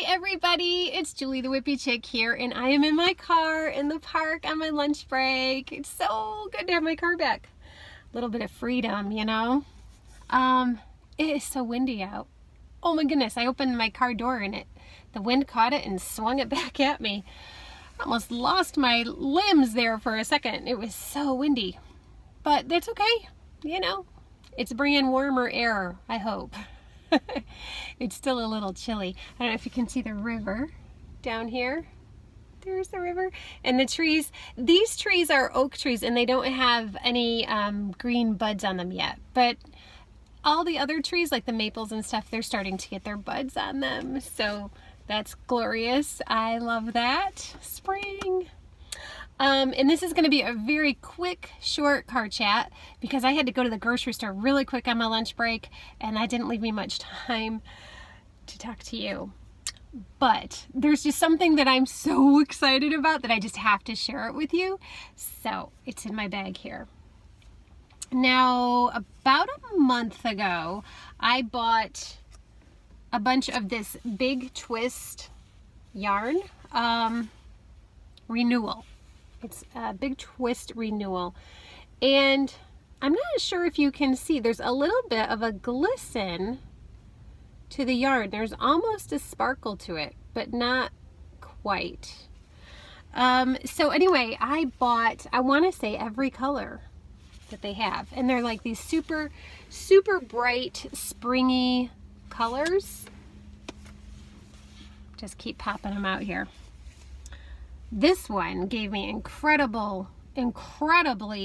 Everybody, it's Julie the Whippy Chick here, and I am in my car in the park on my lunch break. It's so good to have my car back. A little bit of freedom, you know. It is so windy out. Oh my goodness, I opened my car door and the wind caught it and swung it back at me. I almost lost my limbs there for a second. It was so windy, but that's okay. You know, it's bringing warmer air, I hope. It's still a little chilly. I don't know if you can see the river down here. There's the river. And the trees. These trees are oak trees and they don't have any green buds on them yet. But all the other trees, like the maples and stuff, they're starting to get their buds on them. So that's glorious. I love that. Spring. And this is going to be a very quick, short car chat because I had to go to the grocery store really quick on my lunch break and that didn't leave me much time to talk to you. But there's just something that I'm so excited about that I just have to share it with you. So it's in my bag here. Now, about a month ago, I bought a bunch of this big twist yarn renewal. It's a big twist renewal, and I'm not sure if you can see, there's a little bit of a glisten to the yarn. There's almost a sparkle to it, but not quite. So anyway, I bought, I want to say every color that they have, and they're like these super, super bright, springy colors. Just keep popping them out here. This one gave me incredibly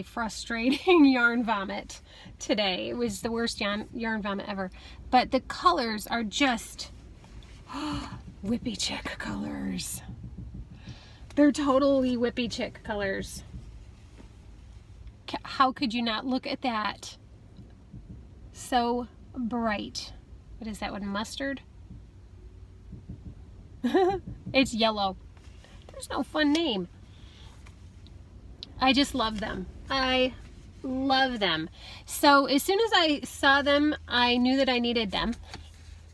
frustrating yarn vomit today. It was the worst yarn vomit ever. But the colors are just Whippy Chick colors. They're totally Whippy Chick colors. How could you not look at that? So bright. What is that one? Mustard? It's yellow. There's no fun name. I just love them. I love them. So as soon as I saw them, I knew that I needed them,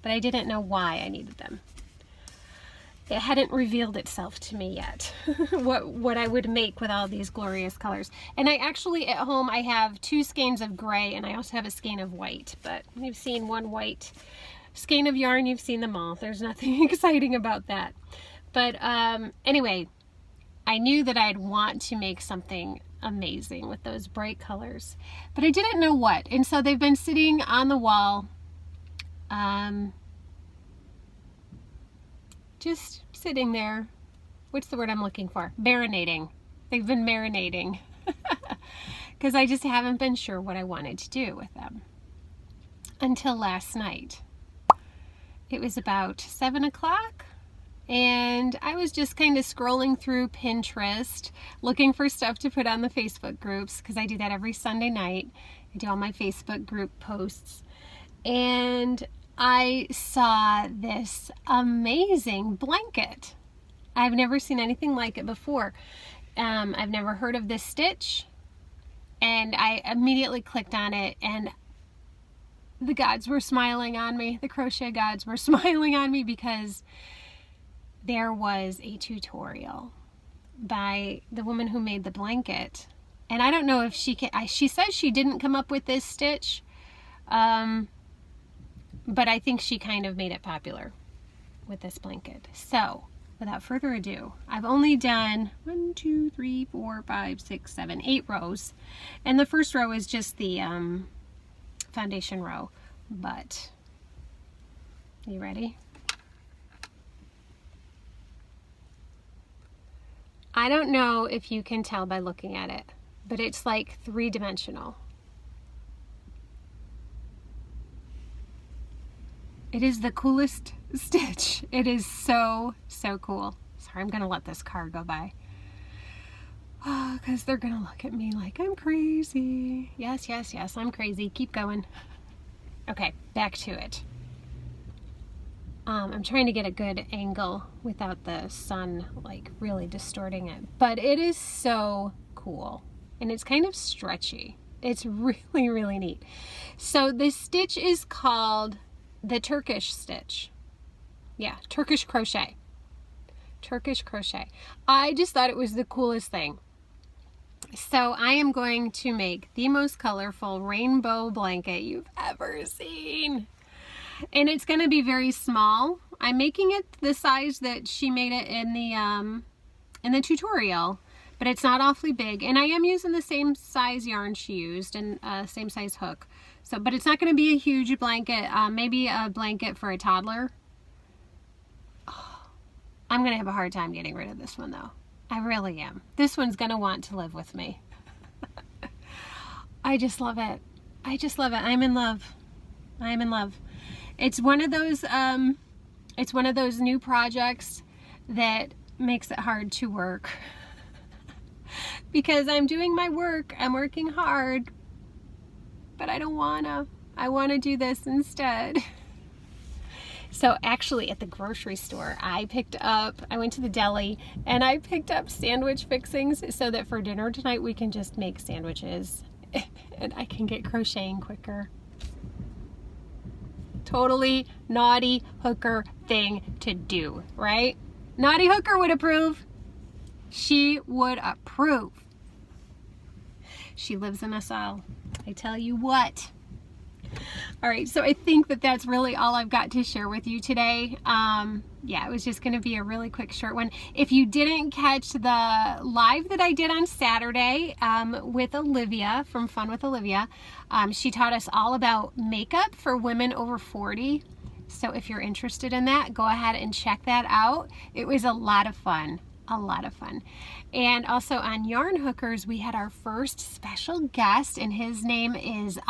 but I didn't know why I needed them. It hadn't revealed itself to me yet, what I would make with all these glorious colors. And I actually, at home, I have 2 skeins of gray and I also have a skein of white, but you've seen one white skein of yarn, you've seen them all. There's nothing exciting about that. But anyway, I knew that I'd want to make something amazing with those bright colors, but I didn't know what. And so they've been sitting on the wall, just sitting there. What's the word I'm looking for? Marinating. They've been marinating because I just haven't been sure what I wanted to do with them until last night. It was about 7 o'clock. And I was just kind of scrolling through Pinterest, looking for stuff to put on the Facebook groups, because I do that every Sunday night. I do all my Facebook group posts. And I saw this amazing blanket. I've never seen anything like it before. I've never heard of this stitch. And I immediately clicked on it, and the gods were smiling on me. The crochet gods were smiling on me because there was a tutorial by the woman who made the blanket. And I don't know if she can, she says she didn't come up with this stitch, but I think she kind of made it popular with this blanket. So without further ado, I've only done 1, 2, 3, 4, 5, 6, 7, 8 rows. And the first row is just the foundation row, but you ready? I don't know if you can tell by looking at it, but it's like 3-dimensional. It is the coolest stitch. It is so, so cool. Sorry, I'm gonna let this car go by. Oh, because they're gonna look at me like I'm crazy. Yes, yes, yes, I'm crazy. Keep going. Okay, back to it. I'm trying to get a good angle without the sun like really distorting it, but it is so cool and it's kind of stretchy. It's really, really neat. So this stitch is called the Turkish stitch. Yeah, Turkish crochet. Turkish crochet. I just thought it was the coolest thing. So I am going to make the most colorful rainbow blanket you've ever seen. And it's going to be very small. I'm making it the size that she made it in the tutorial, but it's not awfully big. And I am using the same size yarn she used and same size hook. So, but it's not going to be a huge blanket. Maybe a blanket for a toddler. Oh, I'm going to have a hard time getting rid of this one though. I really am. This one's going to want to live with me. I just love it. I just love it. I'm in love. I'm in love. It's one of those new projects that makes it hard to work because I'm doing my work, I'm working hard, but I don't wanna. I wanna do this instead. So actually at the grocery store, I went to the deli and I picked up sandwich fixings so that for dinner tonight we can just make sandwiches and I can get crocheting quicker. Totally naughty hooker thing to do, right? Naughty hooker would approve. She would approve. She lives in us all. I tell you what. All right, so I think that that's really all I've got to share with you today. Yeah, it was just going to be a really quick short one. If you didn't catch the live that I did on Saturday with Olivia from Fun with Olivia, she taught us all about makeup for women over 40. So if you're interested in that, go ahead and check that out. It was a lot of fun. A lot of fun. And also on Yarn Hookers, we had our first special guest, and his name is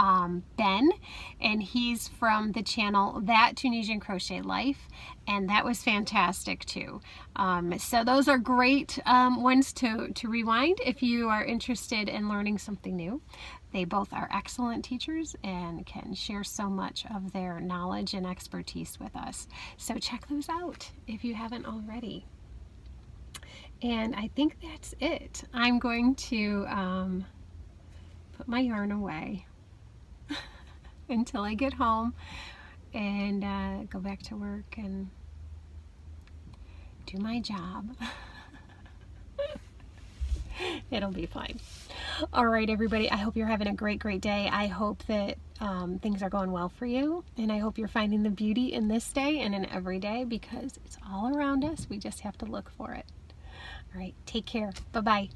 Ben, and he's from the channel That Tunisian Crochet Life, and that was fantastic too. So those are great ones to rewind if you are interested in learning something new. They both are excellent teachers and can share so much of their knowledge and expertise with us. So check those out if you haven't already. And I think that's it. I'm going to put my yarn away until I get home and go back to work and do my job. It'll be fine. All right, everybody. I hope you're having a great day. I hope that things are going well for you. And I hope you're finding the beauty in this day and in every day because it's all around us. We just have to look for it. All right, take care. Bye-bye.